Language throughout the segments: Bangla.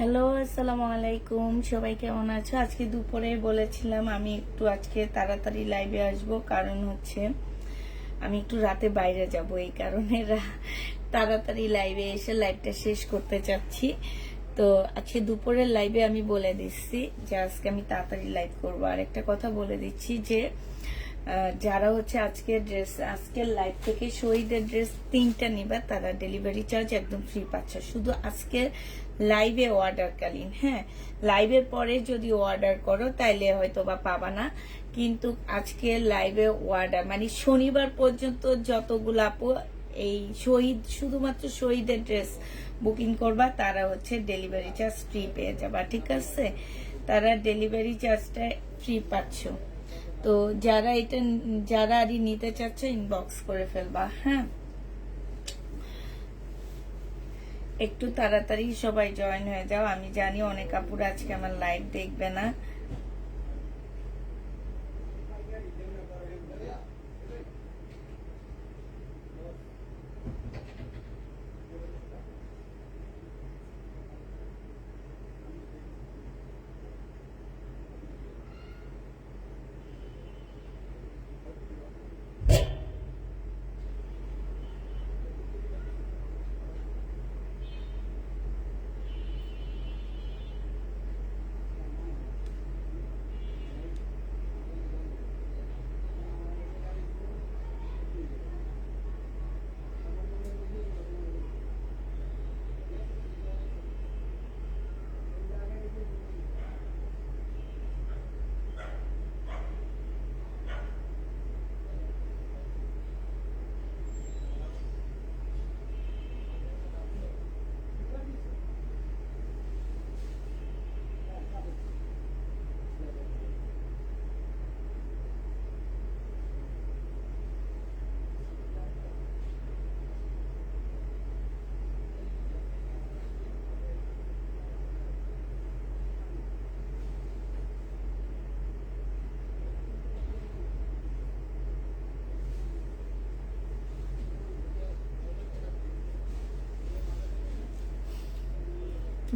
হ্যালো, আসসালামু আলাইকুম। সবাই কেমন আছো? আজকে দুপুরে বলেছিলাম আমি একটু আজকে তাড়াতাড়ি লাইভে আসব, কারণ হচ্ছে আমি একটু রাতে বাইরে যাব, এই কারণে তাড়াতাড়ি লাইভে এসে লাইভটা শেষ করতে চাচ্ছি। তো আজকে দুপুরের লাইভে আমি বলে দিচ্ছি যে আজকে আমি তাড়াতাড়ি লাইভ করবো। আর একটা কথা বলে দিচ্ছি যে যারা হচ্ছে আজকের লাইভ থেকে শহীদের ড্রেস 3টা নিবা, তারা ডেলিভারি চার্জ একদম ফ্রি পাচ্ছ, শুধু আজকে লাইভে অর্ডারকালীন। হ্যাঁ, লাইভের পরে যদি অর্ডার করো তাইলে হয়তো বা পাবা না, কিন্তু আজকে লাইভে অর্ডার মানে শনিবার পর্যন্ত যতগুলো আপু এই শুধুমাত্র শহীদের ড্রেস বুকিং করবা, তারা হচ্ছে ডেলিভারি চার্জ ফ্রি পেয়ে যাবা। ঠিক আছে, তারা ডেলিভারি চার্জটা ফ্রি পাচ্ছ। তো যারা আরই নিতে চাচ্ছ ইনবক্স করে ফেলবা। হ্যাঁ, একটু তাড়াতাড়ি সবাই জয়েন হয়ে যাও। আমি জানি অনেক আপুরা আজকে আমার লাইভ দেখবে না।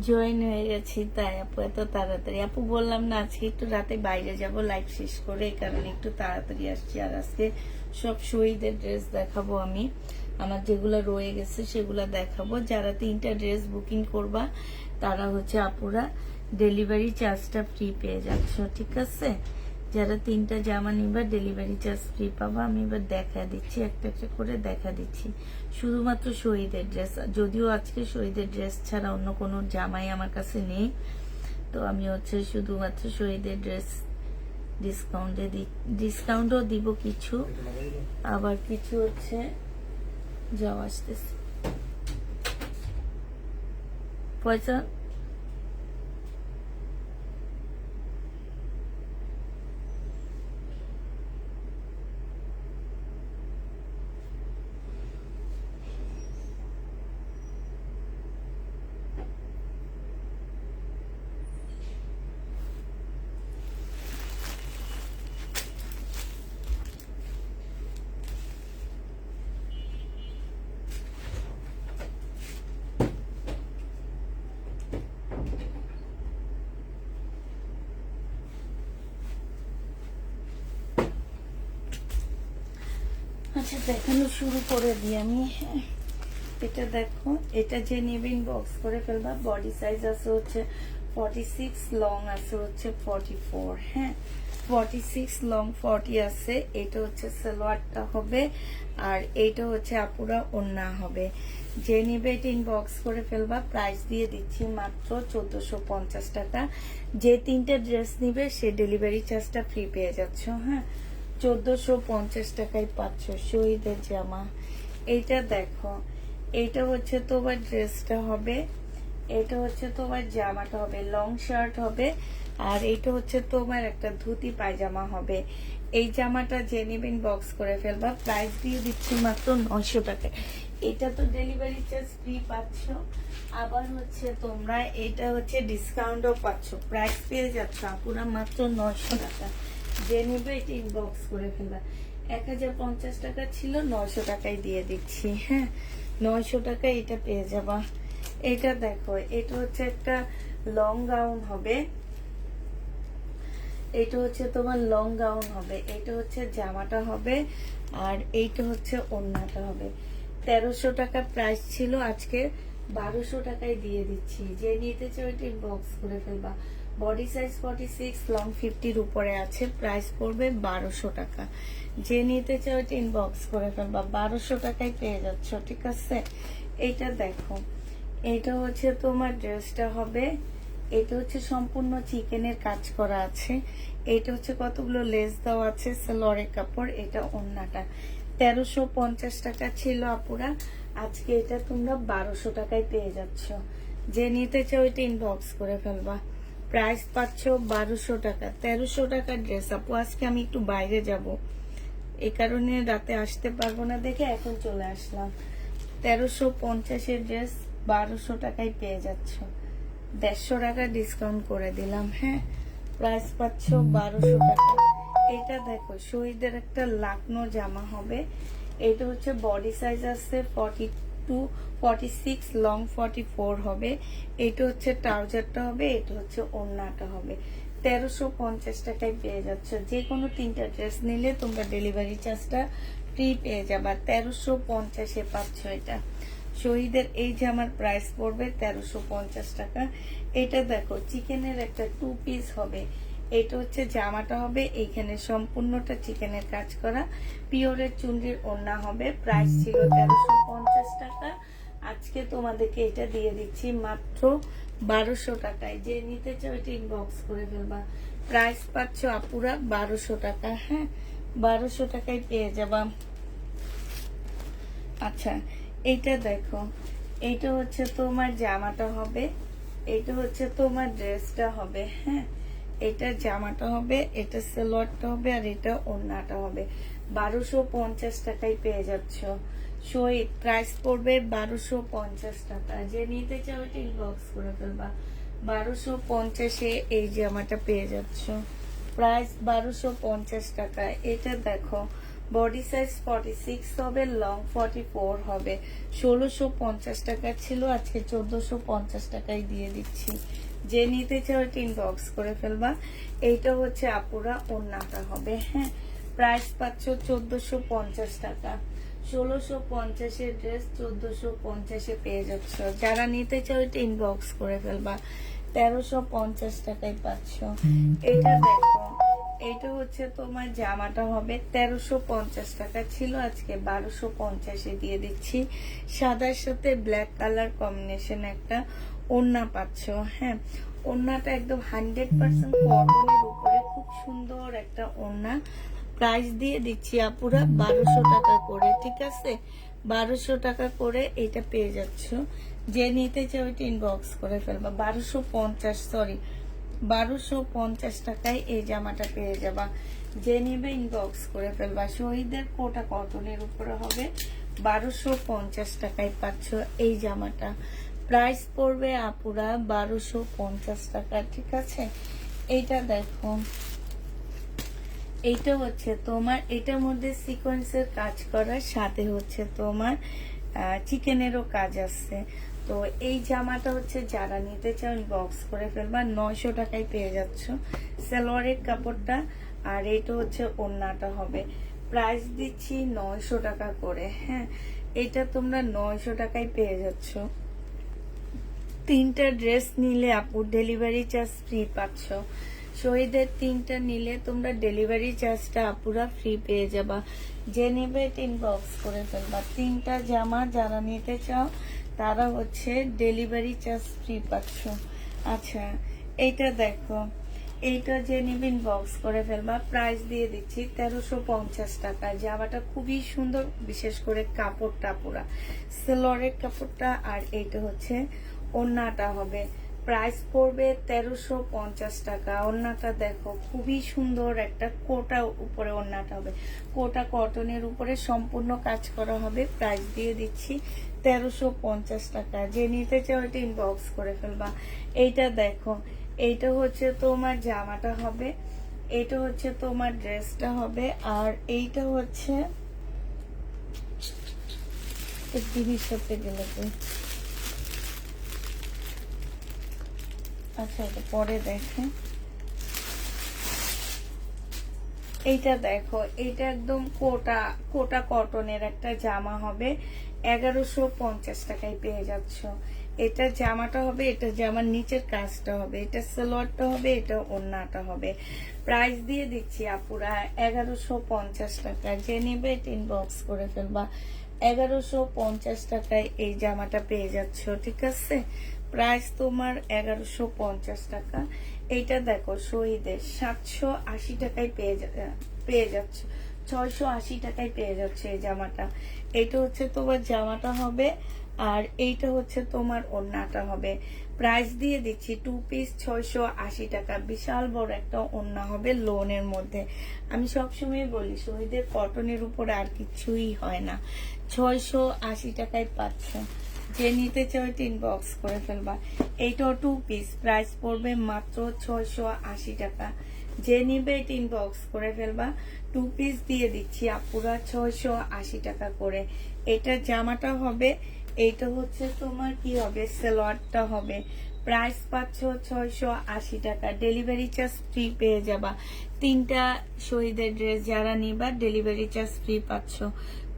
জয়েন হয়ে গেছি, তাই আপু এত তাড়াতাড়ি। আপু বললাম না আজকে একটু রাতে বাইরে যাব লাইভ শেষ করে, এই কারণে একটু তাড়াতাড়ি আসছি। আর আজকে সব শহীদের ড্রেস দেখাবো আমি, আমার যেগুলো রয়ে গেছে সেগুলো দেখাবো। যারা 3টা ড্রেস বুকিং করবা তারা হচ্ছে আপুরা ডেলিভারি চার্জটা ফ্রি পেয়ে যাচ্ছ। ঠিক আছে, যারা 3টা জামা নিবা ডেলিভারি চার্জ ফ্রি পাবা। আমি এবার দেখা দিচ্ছি, একটা একটা করে দেখা দিচ্ছি। শুধুমাত্র শহীদের ড্রেস, যদিও আজকে শহীদের ড্রেস ছাড়া অন্য কোনো জামাই আমার কাছে নেই, তো আমি হচ্ছে শুধুমাত্র শহীদের ড্রেস ডিসকাউন্টও দিব কিছু, আবার কিছু হচ্ছে যাওয়া আসতেছে পয়সা। আচ্ছা, দেখানো শুরু করে দিই আমি। এটা দেখো, এটা যে নেবে ইনবক্স করে ফেলবা। বডি সাইজ আছে হচ্ছে 46, লং আছে হচ্ছে 44। হ্যাঁ, 46 লং 40 আছে। এটা হচ্ছে সালোয়ারটা হবে, আর এইটা হচ্ছে আপুরা ওড়না হবে। যে নিবে এটা ইনবক্স করে ফেলবা। প্রাইস দিয়ে দিচ্ছি মাত্র 1450 টাকা। যে 3টা ড্রেস নিবে সে ডেলিভারি চার্জটা ফ্রি পেয়ে যাচ্ছ। হ্যাঁ, 1450 টাকায় পাচ্ছ শহীদের জামা। এইটা দেখো, এইটা হচ্ছে তোমার ড্রেসটা হবে, এটা হচ্ছে তোমার জামাটা হবে, লং শার্ট হবে, আর এইটা হচ্ছে তোমার একটা ধুতি পায়জামা হবে। এই জামাটা যে নেবেন বক্স করে ফেলবা। প্রাইস দিয়ে দিচ্ছি মাত্র 900 টাকায়। এটা তো ডেলিভারি চার্জ ফ্রি পাচ্ছ, আবার হচ্ছে তোমরা এটা হচ্ছে ডিসকাউন্টও পাচ্ছ। প্রাইস পেয়ে যাচ্ছ আপুরা মাত্র 900 টাকা। যে নিবে এটা ইনবক্স করে ফেলবা। 1050 টাকা ছিল, 900 টাকায় দিয়ে দিচ্ছি। হ্যাঁ, 900 টাকায় এটা পেয়ে যাবা। এটা দেখো, এটা হচ্ছে একটা লং গাউন হবে, এটা হচ্ছে তোমার লং গাউন হবে, এটা হচ্ছে জামাটা হবে, আর এইটা হচ্ছে ওড়নাটা হবে। 1300 টাকা প্রাইস ছিল, আজকে 1200 টাকায় দিয়ে দিচ্ছি। যে নিতে চাও এটা ইনবক্স করে ফেলবা। বডি সাইজ 46, লং 50-র উপরে আছে, প্রাইস পড়বে 1200 টাকা। যে নিতে চাও এটা ইনবক্স করে ফেলবা, 1200 টাকায় পেয়ে যাচ্ছ, ঠিক আছে। এইটা দেখো, এটা হচ্ছে তোমার ড্রেসটা হবে, এটা হচ্ছে সম্পূর্ণ চিকেনের কাজ করা আছে, এটা হচ্ছে কতগুলো লেস দেওয়া আছে, সালোয়ারের কাপড়, এটা ওড়নাটা। 1350 টাকা ছিল আপুরা, আজকে এটা তোমরা 1200 টাকায় পেয়ে যাচ্ছ। যে নিতে চাও এটা ইনবক্স করে ফেলবা। প্রাইস পাচ্ছ 1200 টাকা। 1300 টাকার ড্রেস আপু, আজকে আমি একটু বাইরে যাব, এই কারণে রাতে আসতে পারবো না দেখে এখন চলে আসলাম। 1350-এর ড্রেস 1200 টাকায় পেয়ে যাচ্ছ, 150 টাকা ডিসকাউন্ট করে দিলাম। হ্যাঁ, প্রাইস পাচ্ছ 1200 টাকা। এটা দেখো, শহীদের একটা লাকনো জামা হবে, এটা হচ্ছে বডি সাইজ আছে 42, 46, লং 44 হবে, এটা হচ্ছে ট্রাউজারটা হবে, এটা হচ্ছে ওড়নাটা হবে। 1350 টাকায় পেয়ে যাচ্ছ। যে কোনো 3টা ড্রেস নিলে তোমরা ডেলিভারি চার্জটা ফ্রি পেয়ে যাবা। 1350-এ পাচ্ছ এটা। শহীদের এই জামার প্রাইস পড়বে 1350 টাকা। এটা দেখো, চিকেনের একটা 2 পিস হবে, এটা হচ্ছে জামাটা হবে, এইখানে সম্পূর্ণটা চিকেনের কাজ করা, পিওরের চুনরির ওড়না হবে। প্রাইস ছিল 1350 টাকা, আজকে তোমাদেরকে এটা দিয়ে দিচ্ছি মাত্র 1200 টাকায়। যে নিতে চাও এটা ইনবক্স করে ফেলবা। প্রাইস পাচ্ছ আপুরা 1200 টাকা। হ্যাঁ, 1200 টাকায় পেয়ে যাবা। আচ্ছা, এইটা দেখো, এইটা হচ্ছে তোমার জামাটা হবে, এটা হচ্ছে তোমার ড্রেসটা হবে। হ্যাঁ, এটা জামাটা হবে, এটা সালোয়ারটা হবে, আর এটা ওড়নাটা হবে। 1250 টাকায় পেয়ে যাচ্ছ। শহীদ প্রাইস পড়বে 1250 টাকা। যে নিতে চাও এটা ইনবক্স করে ফেলবা। 1250-এ এই জামাটা পেয়ে যাচ্ছ, প্রাইস 1250 টাকা। এটা দেখো, বডি সাইজ 46 হবে, লং 44 হবে, 1650 টাকা ছিল, আজকে 1450 টাকায় দিয়ে দিচ্ছি। যে নিতে চাও এটা ইনবক্স করে ফেলবা। এইটা হচ্ছে আপুরা ওড়নাটা হবে। হ্যাঁ, প্রাইস পাচ্ছ 1450 টাকা। 1650-এর ড্রেস 1450-এ পেয়ে যাচ্ছ। যারা নিতে চাও এটা ইনবক্স করে ফেলবা। 1350 টাকায় পাচ্ছ। এটা দেখো, এটা হচ্ছে তোমার জামাটা হবে, 1350 টাকা ছিল, আজকে 1250-এ দিয়ে দিচ্ছি। সাদার সাথে ব্ল্যাক কালার কম্বিনেশন একটা ওড়না পাচ্ছ। হ্যাঁ, ওড়নাটা একদম 100% কটনের উপরে, খুব সুন্দর একটা ওড়না। প্রাইস দিয়ে দিচ্ছি আপুরা 1200 টাকা করে, ঠিক আছে। 1200 টাকা করে এটা পেয়ে যাচ্ছ। যে নিতে চাও এটা ইনবক্স করে ফেলবা। 1250 টাকায় এই জামাটা পেয়ে যাবা। যে নিবে ইনবক্স করে ফেলবা। শহীদের কোটা কটনের উপরে হবে, 1250 টাকায় পাচ্ছ এই জামাটা। প্রাইস পড়বে আপুরা 1250 টাকা, ঠিক আছে। এইটা দেখো, এইটা হচ্ছে তোমার, এটার মধ্যে সিকোয়েন্সের কাজ করার সাথে হচ্ছে তোমার চিকেনেরও কাজ আছে। তো এই জামাটা হচ্ছে যারা নিতে চাও বক্স করে ফেলবা। 900 টাকায় পেয়ে যাচ্ছ সালোয়ারের কাপড়টা, আর এটা হচ্ছে ওড়নাটা হবে। প্রাইস দিচ্ছি 900 টাকা করে। হ্যাঁ, এটা তোমরা 900 টাকায় পেয়ে যাচ্ছ। 3টা ড্রেস নিলে আপু ডেলিভারি চার্জ ফ্রি পাচ্ছ। শহীদের 3টা নিলে তোমরা ডেলিভারি চার্জটা আপুরা ফ্রি পেয়ে যাবা। যে নেবে ইনবক্স করে ফেলবা। 3টা জামা যারা নিতে চাও তারা হচ্ছে ডেলিভারি চার্জ ফ্রি পাচ্ছ। আচ্ছা, এইটা দেখো, এইটা যে নিবে ইনবক্স করে ফেলবা। প্রাইস দিয়ে দিচ্ছি 1350 টাকা। জামাটা খুবই সুন্দর, বিশেষ করে কাপড়টা পুরা সালোয়ারের কাপড়টা, আর এইটা হচ্ছে ওড়নাটা হবে। প্রাইস পড়বে 1350 টাকা। ওড়নাটা দেখো, খুবই সুন্দর একটা কোটা উপরে ওড়নাটা হবে, কোটা কটনের উপরে সম্পূর্ণ কাজ করা হবে। প্রাইস দিয়ে দিচ্ছি 1350 টাকা। যে নিতে চাও এটা ইনবক্স করে ফেলবা। এইটা দেখো, এইটা হচ্ছে তোমার জামাটা হবে, এইটা হচ্ছে তোমার ড্রেসটা হবে, আর এইটা হচ্ছে দিদির সাথে গেলে। আচ্ছা এটা পরে দেখে, এইটা দেখো, এটা একদম কোটা কোটা কটনের একটা জামা হবে, 1150 টাকায় পেয়ে যাচ্ছ। এটা জামাটা হবে, এটা জামার নিচের কাজটা হবে, এটা সালোয়ারটা হবে, এটা ওড়নাটা হবে। প্রাইস দিয়ে দিচ্ছি আপুরা 1150 টাকা। যে নিবে ইনবক্স করে ফেলবা। 1150 টাকায় এই জামাটা পেয়ে যাচ্ছ, ঠিক আছে। প্রাইস তোমার 1150 টাকা। এইটা দেখো শহীদের 780 টাকায় পেয়ে যাচ্ছ, 680 টাকায় পেয়ে যাচ্ছে এই জামাটা। এইটা হচ্ছে তোমার জামাটা হবে, আর এইটা হচ্ছে তোমার ওড়নাটা হবে। প্রাইস দিয়ে দিচ্ছি 2 পিস 680 টাকা। বিশাল বড় একটা ওড়না হবে লোনের মধ্যে। আমি সবসময় বলি শহীদের কটনের উপর আর কিছুই হয় না। 680 টাকায় পাচ্ছ। যে নিতে চাও ইনবক্স করে ফেলবা। এইটাও 2 পিস, প্রাইস পড়বে মাত্র 680 টাকা। যে নিবে ইনবক্স করে ফেলবা। 2 পিস দিয়ে দিচ্ছি আপুরা 680 টাকা করে। এটা জামাটা হবে, এইটা হচ্ছে তোমার কি হবে, সালোয়ারটা হবে। প্রাইস পাচ্ছ 680 টাকা। ডেলিভারি চার্জ ফ্রি পেয়ে যাবা। 3টা শহীদের ড্রেস যারা নিবা ডেলিভারি চার্জ ফ্রি পাচ্ছ।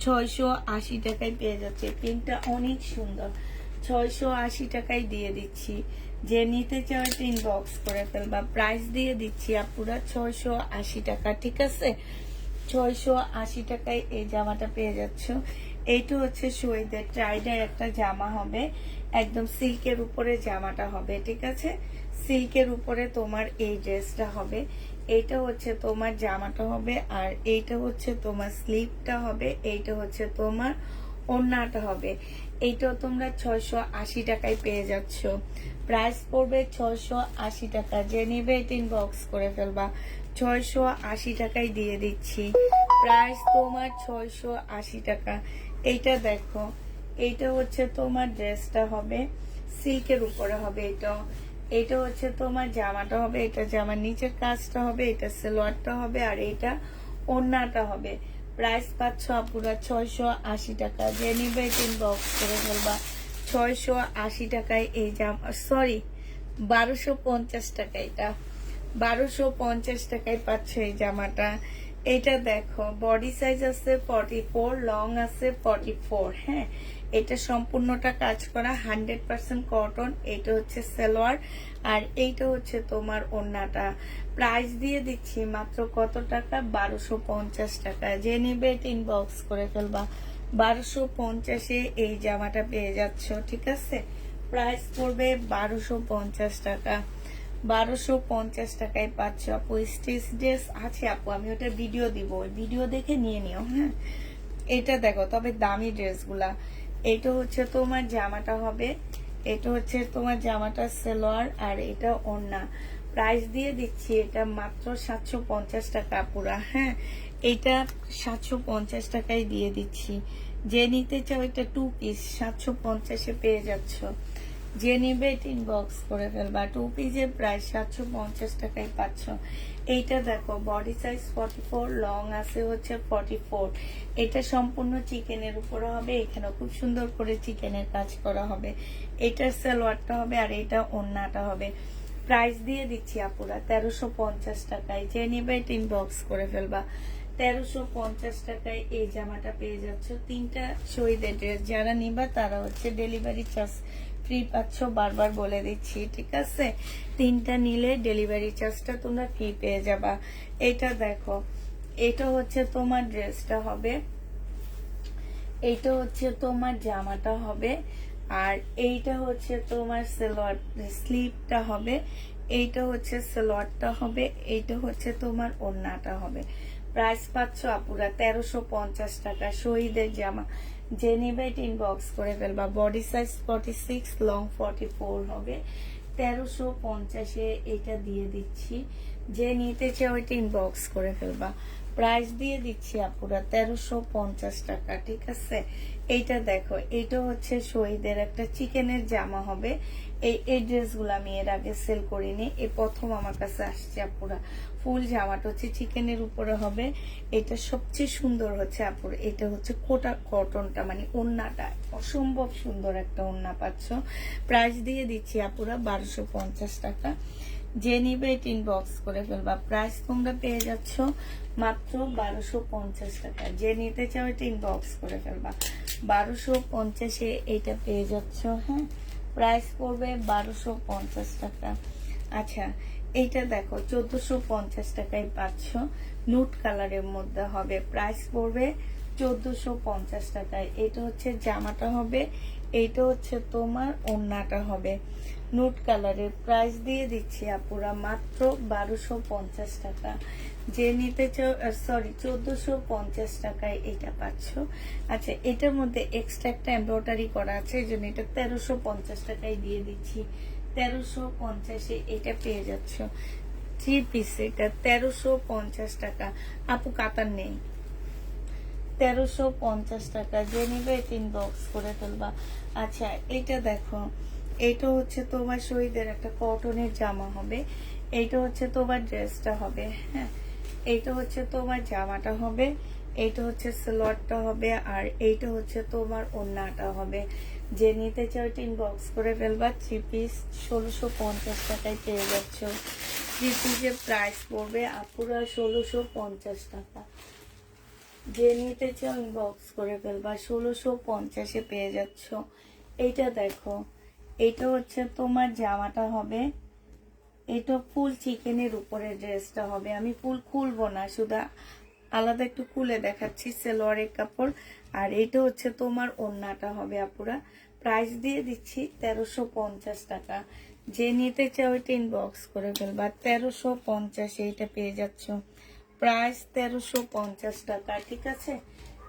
680 টাকায় পেয়ে যাচ্ছে। প্রিন্টটা অনেক সুন্দর। 680 টাকায় দিয়ে দিচ্ছি। যে নিতে চাও ইনবক্স করে ফেলবা। প্রাইস দিয়ে দিচ্ছি আপুরা 680 টাকা, ঠিক আছে। 680 টাকায় এই জামাটা পেয়ে যাচ্ছ। এইটা হচ্ছে শহীদের ট্রাইডার একটা জামা হবে, একদম সিল্কের উপরে জামাটা হবে, ঠিক আছে। সিল্কের উপরে তোমার এই ড্রেসটা হবে। এইটা হচ্ছে তোমার জামাটা হবে, আর এইটা হচ্ছে তোমার স্লিভটা হবে, এইটা হচ্ছে তোমার ওড়নাটা হবে। এইটাও তোমরা 680 টাকায় পেয়ে যাচ্ছ। প্রাইস পড়বে 680 টাকা। যে নিবে ইনবক্স করে ফেলবা। 680 টাকায় দিয়ে দিচ্ছি। প্রাইস তোমার 680 টাকা। এইটা দেখো, এইটা হচ্ছে তোমার ড্রেসটা হবে, সিল্কের উপরে হবে। এটা হচ্ছে তোমার জামাটা হবে, এটা জামার নিচের কাজটা হবে, এটা সালোয়ারটা হবে, আর এটা ওড়নাটা হবে। প্রাইস পাচ্ছ আপুরা 680 টাকা। যে নিবে ইনবক্স করে ফেলবা। 680 টাকায় এই জামা, সরি 1250 টাকা। এটা 1250 টাকায় পাচ্ছ এই জামাটা। এটা দেখো বডি সাইজ আছে 44, লং আছে 44। হ্যাঁ, এটা সম্পূর্ণটা কাজ করা 100% কটন। এটা হচ্ছে সালোয়ার, আর এইটা হচ্ছে তোমার ওড়নাটা। প্রাইস দিয়ে দিচ্ছি মাত্র কত টাকা, 1250 টাকা। যে নিবে ইনবক্স করে ফেলবা। 1250-এ এই জামাটা পেয়ে যাচ্ছ, ঠিক আছে। প্রাইস পড়বে 1250 টাকা। 1250 টাকায় পাচ্ছ আপু। স্টিচ ড্রেস আছে আপু, আমি ওটা ভিডিও দিব, ওই ভিডিও দেখে নিয়ে নিও। হ্যাঁ, এটা দেখো তবে দামি ড্রেসগুলা। এটা হচ্ছে তোমার জামাটা হবে, এটা হচ্ছে তোমার জামাটা সালোয়ার, আর এটা ওড়না। প্রাইস দিয়ে দিচ্ছি এটা মাত্র 750 টাকা পুরা। হ্যাঁ, এটা 750 টাকায় দিয়ে দিচ্ছি। যে নিতে চাও এটা 2 পিস 750-এ পেয়ে যাচ্ছ। যে নিবে ইনবক্স করে ফেলবা। 2 পিসের প্রাইস 750 টাকায় পাচ্ছ। এইটা দেখো বডি সাইজ 44, লং আছে হচ্ছে 44। এটা সম্পূর্ণ চিকেনের উপরে হবে, এখানে খুব সুন্দর করে চিকেনের কাজ করা হবে। এটার সালোয়ারটা হবে, আর এটা ওড়নাটা হবে। প্রাইস দিয়ে দিচ্ছি আপুরা 1350 টাকায়। যে নিবে ইনবক্স করে ফেলবা। 1350 টাকায় এই জামাটা পেয়ে যাচ্ছ। 3টা শহীদের ড্রেস যারা নিবা তারা হচ্ছে ডেলিভারি চার্জ ফ্রি পাচ্ছ, বারবার বলে দিচ্ছি, ঠিক আছে। 3টা নিলে ডেলিভারি চার্জটা তোমরা ফ্রি পেয়ে যাবা। এটা দেখো, এটা হচ্ছে তোমার ড্রেসটা হবে, এইটা হচ্ছে তোমার জামাটা হবে, আর এইটা হচ্ছে তোমার সালোয়ার স্লিভটা হবে, এইটা হচ্ছে সালোয়ারটা হবে, এইটা হচ্ছে তোমার ওড়নাটা হবে। প্রাইস পাচ্ছ আপুরা 1350 টাকা। শহীদের জামা। যে নিবে ইনবক্স করে ফেলবা। বডি সাইজ 46, লং 44 হবে। 1350-এ এটা দিয়ে দিচ্ছি। যে নিতে চাও এটা ইনবক্স করে ফেলবা। প্রাইস দিয়ে দিচ্ছি আপুরা 1350 টাকা, ঠিক আছে। এইটা দেখো, এইটা হচ্ছে শহীদের একটা চিকেনের জামা হবে। এই ড্রেসগুলো আমি এর আগে সেল করিনি, এই প্রথম আমার কাছে আসছে আপুরা। ফুল জামাটা হচ্ছে চিকেনের উপরে হবে। এটা সবচেয়ে সুন্দর হচ্ছে আপুর, এটা হচ্ছে কোটা কটনটা, মানে ওড়নাটা অসম্ভব সুন্দর একটা ওড়না পাচ্ছ। প্রাইস দিয়ে দিচ্ছি আপুরা 1250 টাকা। যে নিবে এটা ইনবক্স করে ফেলবা। প্রাইস তোমরা পেয়ে যাচ্ছ মাত্র 1250 টাকা। যে নিতে চাও এটা ইনবক্স করে ফেলবা। 1250-এ এটা পেয়ে যাচ্ছ। হ্যাঁ, প্রাইস পড়বে 1250 টাকা। আচ্ছা, এইটা দেখো 1450 টাকায় পাচ্ছ, নুট কালারের মধ্যে হবে। প্রাইস পড়বে 1450 টাকায়। এটা হচ্ছে জামাটা হবে, এইটা হচ্ছে তোমার ওড়নাটা হবে নুট কালারের। প্রাইস দিয়ে দিচ্ছি আপুরা মাত্র 1250 টাকা। যে নিতে চাও, সরি 1450 টাকায় এটা পাচ্ছ। আচ্ছা, এটার মধ্যে এক্সট্রা একটা এমব্রয়ডারি করা আছে, এই জন্য এটা 1350 টাকায় দিয়ে দিচ্ছি। 1350-এ এটা পেয়ে যাচ্ছ। 3 পিস, এটা 1350 টাকা। আপু কাতার নেই। 1350 টাকা। যে নিবে 3 বক্স করে ফেলবা। আচ্ছা, এটা দেখো, এইটা হচ্ছে তোমার শহীদের একটা কটনের জামা হবে, এইটা হচ্ছে তোমার ড্রেসটা হবে। হ্যাঁ, এইটা হচ্ছে তোমার জামাটা হবে, এইটা হচ্ছে সালোয়ারটা হবে, আর এইটা হচ্ছে তোমার ওড়নাটা হবে। যে নিতে চাও 3 বক্স করে ফেলবা। 3 পিস 1650 টাকায় পেয়ে যাচ্ছ। 3 পিসের প্রাইস পড়বে আপুরা 1650 টাকা। যে নিতে চাও ইনবক্স করে ফেলবা। 1650-এ পেয়ে যাচ্ছ। এইটা দেখো, এইটা হচ্ছে তোমার জামাটা হবে, এটা ফুল চিকেনের উপরে ড্রেসটা হবে। আমি ফুল খুলবো না, শুধু আলাদা একটু খুলে দেখাচ্ছি সালোয়ারের কাপড়। আর এটা হচ্ছে তোমার ওড়নাটা হবে আপুরা। প্রাইস দিয়ে দিচ্ছি 1350 টাকা। যে নিতে চাও এটা ইনবক্স করে ফেলবা। 1350-এ এটা পেয়ে যাচ্ছ। প্রাইস 1350 টাকা, ঠিক আছে?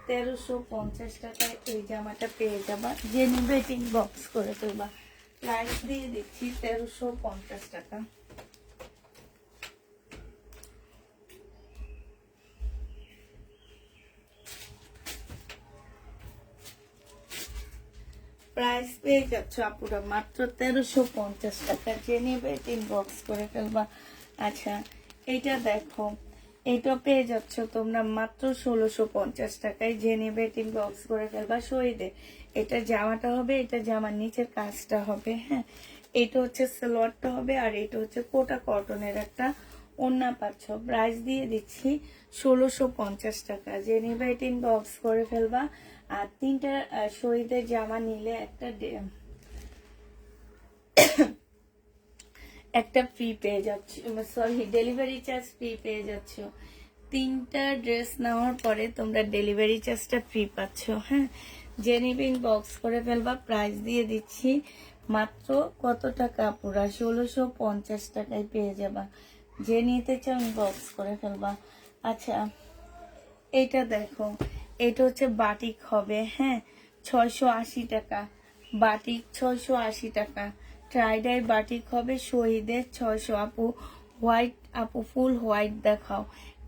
1350 টাকায় এই জামাটা পেয়ে যাবা। যে নিবে এটা ইনবক্স করে ফেলবা। প্রাইস দিয়ে দিচ্ছি 1350 টাকা। প্রাইস পেয়ে যাচ্ছ আপুরা মাত্র 1350 টাকা। যে নেবে ইনবক্স করে ফেলবা। আচ্ছা, এইটা দেখো, এইটা পেয়ে যাচ্ছ তোমরা মাত্র 1650 টাকায়। যে নেবে ইনবক্স করে ফেলবা। শহীদে এটা জামাটা হবে, এটা জামার নিচের কাজটা হবে। হ্যাঁ, এটা হচ্ছে সালোয়ারটা হবে, আর এটা হচ্ছে কোটা কটনের একটা ওড়না পাচ্ছ। প্রাইস দিয়ে দিচ্ছি 1650 টাকা। যে নেবে ইনবক্স করে ফেলবা। আর 3টা শহীদের জামা নিলে একটা ফ্রি পেয়ে যাচ্ছ, সরি ডেলিভারি চার্জ ফ্রি পেয়ে যাচ্ছ। 3টা ড্রেস নেওয়ার পরে তোমরা ডেলিভারি চার্জটা ফ্রি পাচ্ছ। হ্যাঁ, যে নিবে ইনবক্স করে ফেলবা। প্রাইস দিয়ে দিচ্ছি মাত্র কত টাকা পুরা 1650 টাকায় পেয়ে যাবা। যে নিতে চাও ইনবক্স করে ফেলবা। আচ্ছা, এইটা দেখো, এটা হচ্ছে বাটিক হবে। হ্যাঁ, 680 টাকা বাটিক, 680 টাকা। ট্রাইডাই বাটিক হবে শহীদের 600। আপু হোয়াইট, আপু ফুল হোয়াইট দেখাও।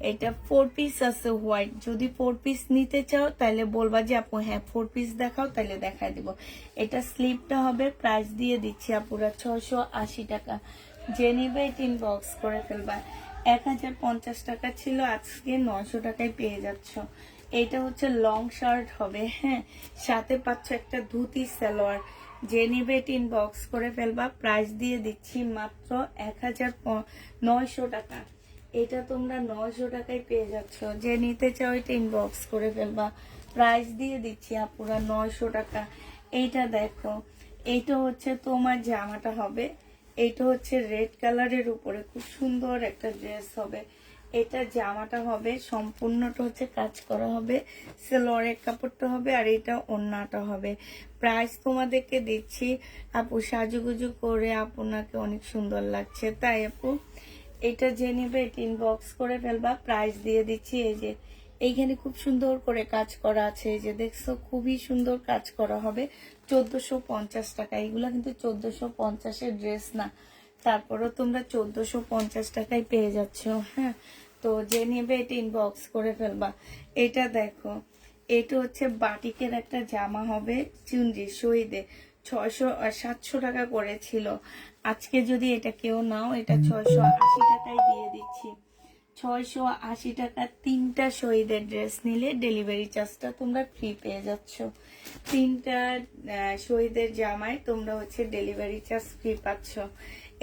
এটা 4 পিস আছে হোয়াইট। যদি 4 পিস নিতে চাও তাহলে বলবা যে আপু হ্যাঁ 4 পিস দেখাও, তাহলে দেখাই দিব। এটা স্লিপটা হবে। প্রাইস দিয়ে দিচ্ছি আপুরা 680 টাকা। যে নিবে ইনবক্স করে ফেলবা। 1050 টাকা ছিল, আজকে 900 টাকায় পেয়ে যাচ্ছ। এটা হচ্ছে লং শার্ট হবে। হ্যাঁ, সাথে পাচ্ছ একটা ধুতি সালোয়ার। যে নিবে ইনবক্স করে ফেলবা। প্রাইস দিয়ে দিচ্ছি মাত্র 1900 টাকা। এটা তোমরা 900 টাকায় পেয়ে যাচ্ছ। যে নিতে চাও এটা ইনবক্স করে ফেলবা। প্রাইস দিয়ে দিচ্ছি আপুরা 900 টাকা। এইটা দেখো, এইটা হচ্ছে তোমার জামাটা হবে, এইটা হচ্ছে রেড কালারের উপরে খুব সুন্দর একটা ড্রেস হবে। এটা জামাটা হবে, সম্পূর্ণটা হচ্ছে কাজ করা হবে, সালোয়ারের কাপড়টা হবে, আর এটা ওড়নাটা হবে। প্রাইস তোমাদেরকে দিচ্ছি আপু, সাজুগুজু করে আপনাকে অনেক সুন্দর লাগছে তাই আপু। এটা যে নেবে ইনবক্স করে ফেলবা। প্রাইস দিয়ে দিচ্ছি এই যে এইখানে খুব সুন্দর করে কাজ করা আছে, এই যে দেখছো খুবই সুন্দর কাজ করা হবে। 1450 টাকা। এগুলা কিন্তু 1450-এর ড্রেস না, তারপরও তোমরা 1450 টাকায় পেয়ে যাচ্ছ। হ্যাঁ, তো যে নেবে এটা ইনবক্স করে ফেলবা। এটা দেখো, এটা হচ্ছে বাটিকের একটা জামা হবে চুনরি শহীদে 700 টাকা করেছিল। আজকে যদি এটা কেউ নাও এটা 680 টাকায় দিয়ে দিচ্ছি। 680 টাকা 3টা শহীদের ড্রেস নিলে ডেলিভারি চার্জটা তোমরা ফ্রি পেয়ে যাচ্ছ। 3টা শহীদের জামায় তোমরা হচ্ছে ডেলিভারি চার্জ ফ্রি পাচ্ছ।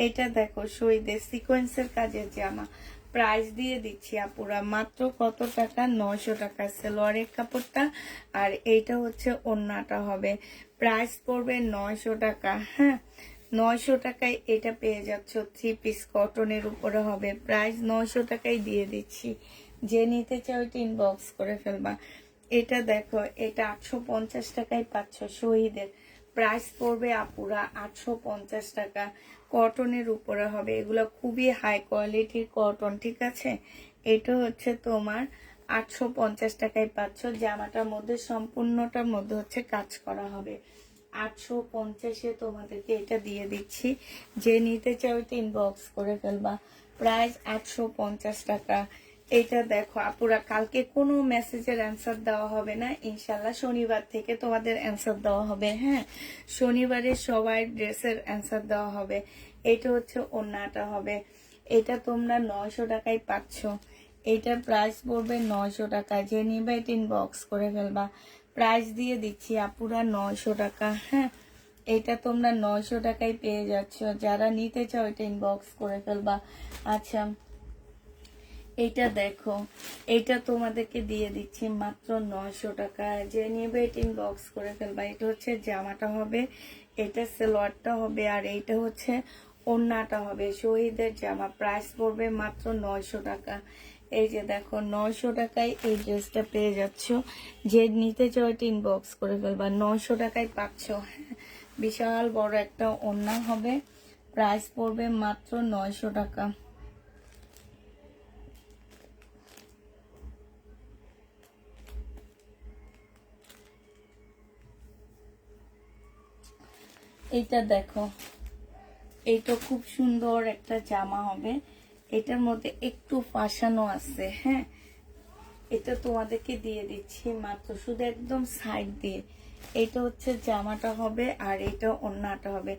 এটা দেখো শহীদের সিকোয়েন্সের কাজের জামা, প্রাইস দিয়ে দিচ্ছি আপুরা মাত্র কত টাকা, 900 টাকা সালোয়ারের কাপড়টা, আর এইটা হচ্ছে ওড়নাটা হবে। প্রাইস পড়বে 900 টাকা। হ্যাঁ, 900 টাকায় এটা পেয়ে যাচ্ছ। 3 পিস কটনের উপরে হবে, প্রাইস 900 টাকায় দিয়ে দিচ্ছি। যে নিতে চাও ওইটা ইনবক্স করে ফেলবা। এটা দেখো, এটা 850 টাকায় পাচ্ছ শহীদের। প্রাইস পড়বে আপুরা 850 টাকা, কটনের উপরে হবে। এগুলো খুবই হাই কোয়ালিটির কটন, ঠিক আছে। এটা হচ্ছে তোমার 850 টাকায় পাচ্ছ। জামাটার মধ্যে সম্পূর্ণটার মধ্যে হচ্ছে কাজ করা হবে। 850-এ তোমাদেরকে এটা দিয়ে দিচ্ছি। যে নিতে চাও এটা ইনবক্স করে ফেলবা। প্রাইস 850 টাকা। এটা দেখো আপুরা, কালকে কোনো মেসেজের অ্যান্সার দেওয়া হবে না ইনশাল্লাহ, শনিবার থেকে তোমাদের অ্যান্সার দেওয়া হবে। হ্যাঁ, শনিবারে সবাই ড্রেসের অ্যান্সার দেওয়া হবে। এটা হচ্ছে ওড়নাটা হবে। এটা তোমরা 900 টাকায় পাচ্ছ। এইটার প্রাইস পড়বে 900 টাকা। যে নিবে এটা ইনবক্স করে ফেলবা। প্রাইস দিয়ে দিচ্ছি আপুরা 900 টাকা। হ্যাঁ, এটা তোমরা 900 টাকায় পেয়ে যাচ্ছ। যারা নিতে চাও এটা ইনবক্স করে ফেলবা। আচ্ছা, এটা দেখো, এটা তোমাদেরকে দিয়ে দিচ্ছি মাত্র 900 টাকা। যে নিবে এটা ইনবক্স করে ফেলবা। এটা হচ্ছে জামাটা হবে, এটা সালোয়ারটা হবে, আর এইটা হচ্ছে ওড়নাটা হবে। শহীদের জামা, প্রাইস পড়বে মাত্র 900 টাকা। এই যে দেখো, 900 টাকায় এই ড্রেসটা পেয়ে যাচ্ছ। যে নিতে চাও এটা ইনবক্স করে ফেলবা। 900 টাকায় পাচ্ছ। বিশাল বড় একটা ওড়না হবে, প্রাইস পড়বে মাত্র 900 টাকা। এইটা দেখো, এইটা খুব সুন্দর একটা জামা হবে। এটার মধ্যে একটু ফাসানো আছে। হ্যাঁ, এটা তোমাদেরকে দিয়ে দিচ্ছি মাত্র, শুধু একদম সাইড দিয়ে। এটা হচ্ছে জামাটা হবে, আর এটা ওড়নাটা হবে।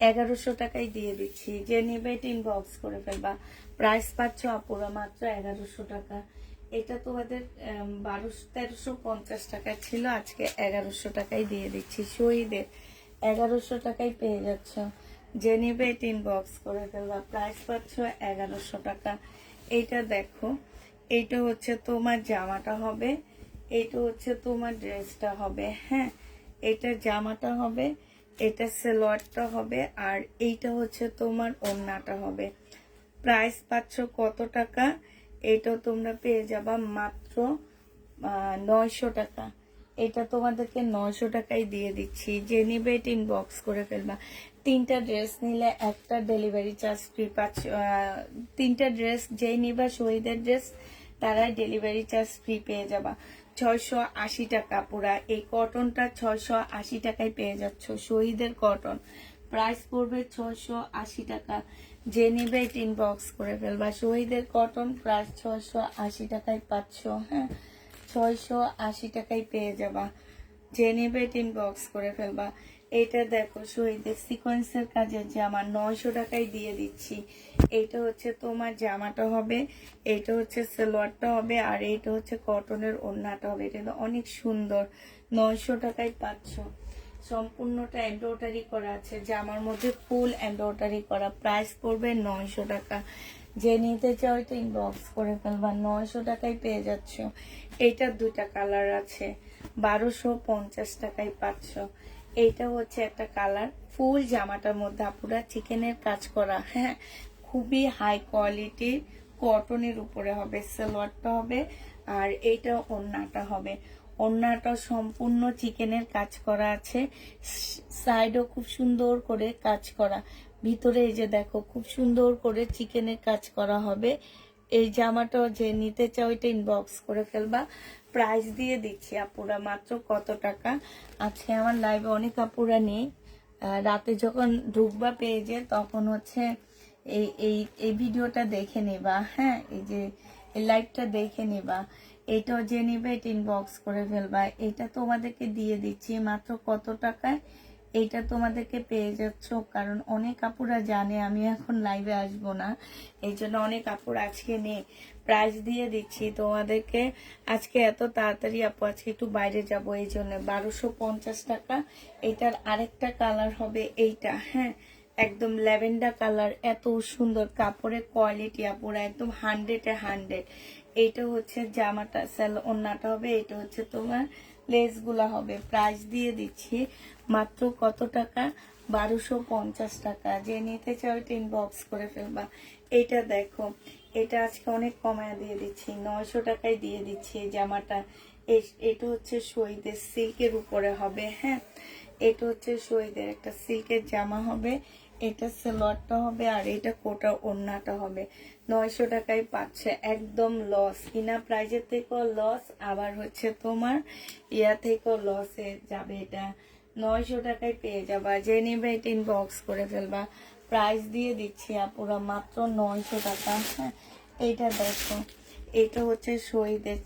1100 টাকায় দিয়ে দিচ্ছি। যে নেবে এটা ইনবক্স করে ফেলবা। প্রাইস পাচ্ছ আপুরা মাত্র 1100 টাকা। এটা তোমাদের 1350 টাকা ছিল, আজকে 1100 টাকায় দিয়ে দিচ্ছি। শহীদের 1100 টাকায় পেয়ে যাচ্ছ। যে নেবে এটা ইনবক্স করে ফেলবা। প্রাইস পাচ্ছ 1100 টাকা। এইটা দেখো, এইটা হচ্ছে তোমার জামাটা হবে, এইটা হচ্ছে তোমার ড্রেসটা হবে। হ্যাঁ, এটা জামাটা হবে, এটা সালোয়ারটা হবে, আর এইটা হচ্ছে তোমার ওড়নাটা হবে। প্রাইস পাচ্ছ কত টাকা, এটা তোমরা পেয়ে যাবা মাত্র 900 টাকা। এটা তোমাদেরকে 900 টাকায় দিয়ে দিচ্ছি। যে নিবে এটা ইনবক্স করে ফেলবা। 3টা ড্রেস নিলে একটা ডেলিভারি চার্জ ফ্রি পাচ্ছ। 3টা ড্রেস যেই নিবা শহীদের ড্রেস, তারাই ডেলিভারি চার্জ ফ্রি পেয়ে যাবা। 680 টাকা পুরা। এই কটনটা 680 টাকায় পেয়ে যাচ্ছ। শহীদের কটন, প্রাইস পড়বে 680 টাকা। যে নিবে এটা ইনবক্স করে ফেলবা। শহীদের কটন, প্রাইস 680 টাকায় পাচ্ছ। হ্যাঁ, 680 টাকায় পেয়ে যাবা। যে নেবে এটা ইনবক্স করে ফেলবা। এটা দেখো, শহীদের সিকোয়েন্সের কাজের জামা, 900 টাকায় দিয়ে দিচ্ছি। এইটা হচ্ছে তোমার জামাটা হবে, এইটা হচ্ছে সালোয়ারটা হবে, আর এইটা হচ্ছে কটনের ওড়নাটা হবে। এটা অনেক সুন্দর, 900 টাকায় পাচ্ছ। সম্পূর্ণটা এমব্রয়ডারি করা আছে, জামার মধ্যে ফুল এমব্রয়ডারি করা। প্রাইস পড়বে 900 টাকা। যে নিতে চাও এটা ইনবক্স করে ফেলবা। 900 টাকায় পেয়ে যাচ্ছ। এইটার 2টা কালার আছে, 1250 টাকায় পাচ্ছ। এইটা হচ্ছে একটা কালার, ফুল জামাটার মধ্যে আপুরা চিকেনের কাজ করা। হ্যাঁ, খুবই হাই কোয়ালিটির কটনের উপরে হবে। সালোয়ারটা হবে, আর এইটা ওড়নাটা হবে। ওড়নাটা সম্পূর্ণ চিকেনের কাজ করা আছে, সাইডও খুব সুন্দর করে কাজ করা। ভিতরে এই যে দেখো, খুব সুন্দর করে চিকেনের কাজ করা হবে। এই জামাটা যে নিতে চাও এটা ইনবক্স করে ফেলবা। প্রাইস দিয়ে দিচ্ছি আপুরা মাত্র কত টাকা। আজকে আমার লাইভে অনেক আপুরা নেই, রাতে যখন ঢুকবা পেজে তখন হচ্ছে এই এই এই ভিডিওটা দেখে নেবা। হ্যাঁ, এই যে এই লাইভটা দেখে নেবা। এটাও যে নিবে এটা ইনবক্স করে ফেলবা। এটা তোমাদেরকে দিয়ে দিচ্ছি মাত্র কত টাকায়। এইটা তোমাদেরকে পেয়ে যাচ্ছ, কারণ অনেক আপুরা জানে আমি এখন লাইভে আসবো না, এই জন্য অনেক আপুরা আজকে নেই। প্রাইস দিয়ে দিচ্ছি তোমাদেরকে আজকে এত তাড়াতাড়ি আপু, আজকে একটু বাইরে যাব এই জন্য 1250 টাকা। এটার আরেকটা কালার হবে এইটা, হ্যাঁ একদম ল্যাভেন্ডার কালার, এত সুন্দর কাপড়ের কোয়ালিটি আপুরা, একদম 100-এ 100। এইটা হচ্ছে জামাটা, ওন্নাটা হবে, এটা হচ্ছে তোমার লেসগুলা হবে। প্রাইস দিয়ে দিচ্ছি মাত্র কত টাকা, 1250 টাকা। যে নিতে চাও এটা ইনবক্স করে ফেলবা। এটা দেখো, এটা আজকে অনেক কমায় দিয়ে দিচ্ছি, 900 টাকায় দিয়ে দিচ্ছি এই জামাটা। এটা হচ্ছে শহীদের সিল্কের উপরে হবে, হ্যাঁ এটা হচ্ছে শহীদের একটা সিল্কের জামা হবে, এটা সালোয়ারটা হবে, আর এটা কোটা ওড়নাটা হবে। 900 টাকায় পাচ্ছে, একদম লস, কিনা প্রাইজের থেকেও লস, আবার হচ্ছে তোমার ইয়া থেকেও লসে যাবে। এটা 900 টাকায় পেয়ে যাবা, যে নিবে এটা ইনবক্স করে ফেলবা। প্রাইস দিয়ে দিচ্ছি আপুরা মাত্র 900 টাকা। হ্যাঁ এইটা দেখো, এটা হচ্ছে শহীদের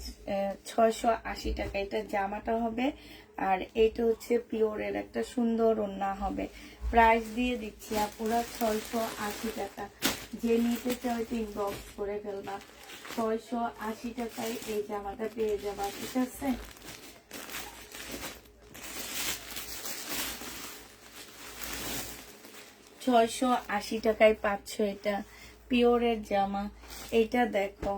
680 টাকা, এটা জামাটা হবে, আর এটা হচ্ছে পিওরের একটা সুন্দর ওড়না হবে। প্রাইস দিয়ে দিচ্ছি আপুরা 680 টাকা। যে নিতে চাও ইনবক্স করে ফেলবা। 680 টাকায় এই জামাটা পেয়ে যাবা, ঠিক আছে। 680 টাকায় পাচ্ছ এটা পিওরের জামা। এটা দেখো,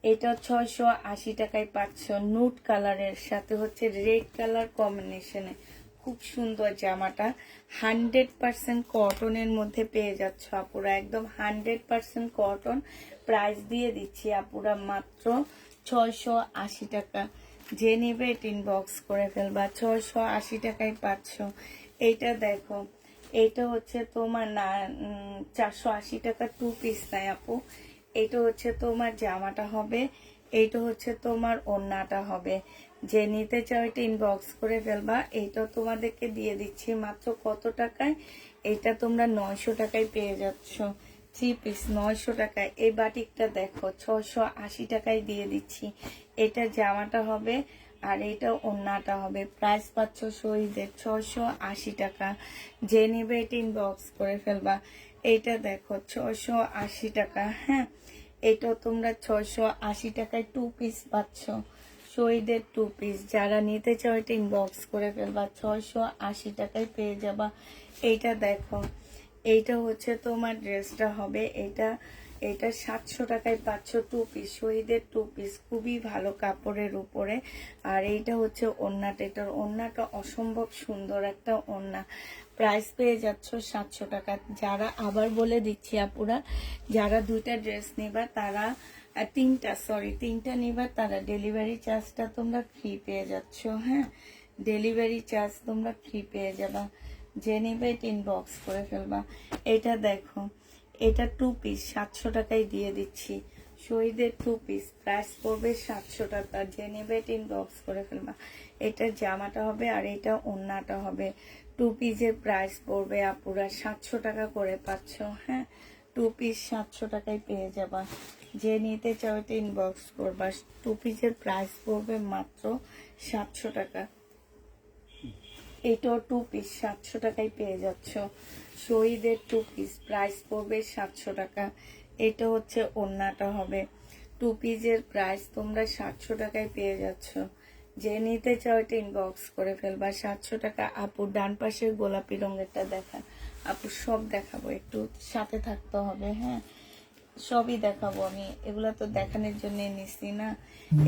এটা 680 টাকায় পাচ্ছ নুট কালারের সাথে হচ্ছে রেড কালার কম্বিনেশনে, খুব সুন্দর জামাটা। 100% কটনের মধ্যে পেয়ে যাচ্ছ আপুরা, একদম 100% কটন। প্রাইস দিয়ে দিচ্ছি আপুরা মাত্র 680 টাকা। যে নেবে এটা ইনবক্স করে ফেলবা, 680 টাকায় পাচ্ছ। এইটা দেখো, এইটা হচ্ছে তোমার না 480 টাকা 2 পিস নাই আপু। এইটা হচ্ছে তোমার জামাটা হবে, এইটা হচ্ছে তোমার ওড়নাটা হবে। যে নিতে চাও এটা ইনবক্স করে ফেলবা। এইটা তোমাদেরকে দিয়ে দিচ্ছি মাত্র কত টাকায়, এটা তোমরা 900 টাকায় পেয়ে যাচ্ছ 3 পিস 900 টাকায়। এই বাটিকটা দেখো 680 টাকায় দিয়ে দিচ্ছি। এটা জামাটা হবে, আর এটা ওড়নাটা হবে। প্রাইস পাচ্ছ শহীদের 680 টাকা। যে নিবে এটা ইনবক্স করে ফেলবা। এইটা দেখো 680 টাকা, হ্যাঁ এটা তোমরা 680 টাকায় 2 পিস পাচ্ছ শহীদের 2 পিস। যারা নিতে চাও এটা ইনবক্স করে ফেলবা, 680 টাকায় পেয়ে যাবা। এইটা দেখো, এইটা হচ্ছে তোমার ড্রেসটা হবে, এটা এটা 700 টাকায় পাচ্ছ 2 পিস শহীদের 2 পিস, খুবই ভালো কাপড়ের উপরে। আর এইটা হচ্ছে ওড়নাটা, এটার ওড়নাটা অসম্ভব সুন্দর একটা ওড়না। প্রাইস পেয়ে যাচ্ছ 700 টাকা। যারা, আবার বলে দিচ্ছি আপুরা, যারা দুইটা ড্রেস নেবা তারা তিনটা নিবা, তারা ডেলিভারি চার্জটা তোমরা ফ্রি পেয়ে যাচ্ছ, হ্যাঁ ডেলিভারি চার্জ তোমরা ফ্রি পেয়ে যাবা। যে নিবে এটা ইনবক্স করে ফেলবা। এটা দেখো, এটা 2 পিস 700 টাকায় দিয়ে দিচ্ছি শহীদের 2 পিস। প্রাইস পড়বে 700 টাকা। যে নেবে এটা ইনবক্স করে ফেলবা। এটা জামাটা হবে, আর এটা ওড়নাটা হবে। 2 পিসের প্রাইস পড়বে আপুরা 700 টাকা করে পাচ্ছ, হ্যাঁ 2 পিস 700 টাকায় পেয়ে যাবা। যে নিতে চাও এটা ইনবক্স করবা। 2 পিসের প্রাইস পড়বে মাত্র 700 টাকা। এটাও 2 পিস 700 টাকায় পেয়ে যাচ্ছ শহীদের 2 পিস। প্রাইস পড়বে 700 টাকা। এটা হচ্ছে ওড়নাটা হবে। 2 পিসের প্রাইস তোমরা 700 টাকায় পেয়ে যাচ্ছ। যে নিতে চাও এটা ইনবক্স করে ফেলবা। 700 টাকা। আপু ডান পাশের গোলাপি রঙেরটা দেখা, আপু সব দেখাবো, একটু সাথে থাকতে হবে, হ্যাঁ সবই দেখাবো আমি, এগুলা তো দেখানোর জন্য নিচ্ছি না।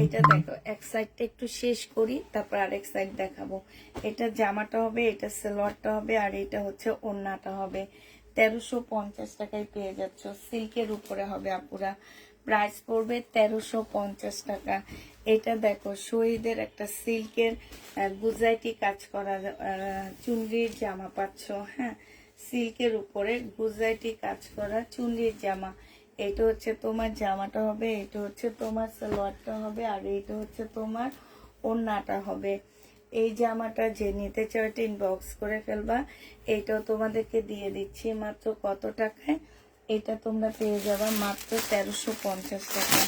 এটা দেখো, এক সাইডটা একটু শেষ করি, তারপর আরেক সাইড দেখাবো। এটা জামাটা হবে, এটা সালোয়ারটা হবে, আর এটা হচ্ছে ওড়নাটা হবে। 1350 টাকায় পেয়ে যাচ্ছ, সিল্কের উপরে হবে আপুরা। প্রাইস পড়বে 1350 টাকা। এটা দেখো, শহীদের একটা সিল্কের গুজাইটি কাজ করা চুনরির জামা পাচ্ছ, হ্যাঁ সিল্কের উপরে গুজাইটি কাজ করা চুনরির জামা। এটা হচ্ছে তোমার জামাটা হবে, এটা হচ্ছে তোমার সালোয়ারটা হবে, আর এটা হচ্ছে তোমার ওড়নাটা হবে। এই জামাটা যে নিতে চাও এটা ইনবক্স করে ফেলবা। এইটাও তোমাদেরকে দিয়ে দিচ্ছি মাত্র কত টাকায়, এটা তোমরা পেয়ে যাবা মাত্র 1350 টাকা।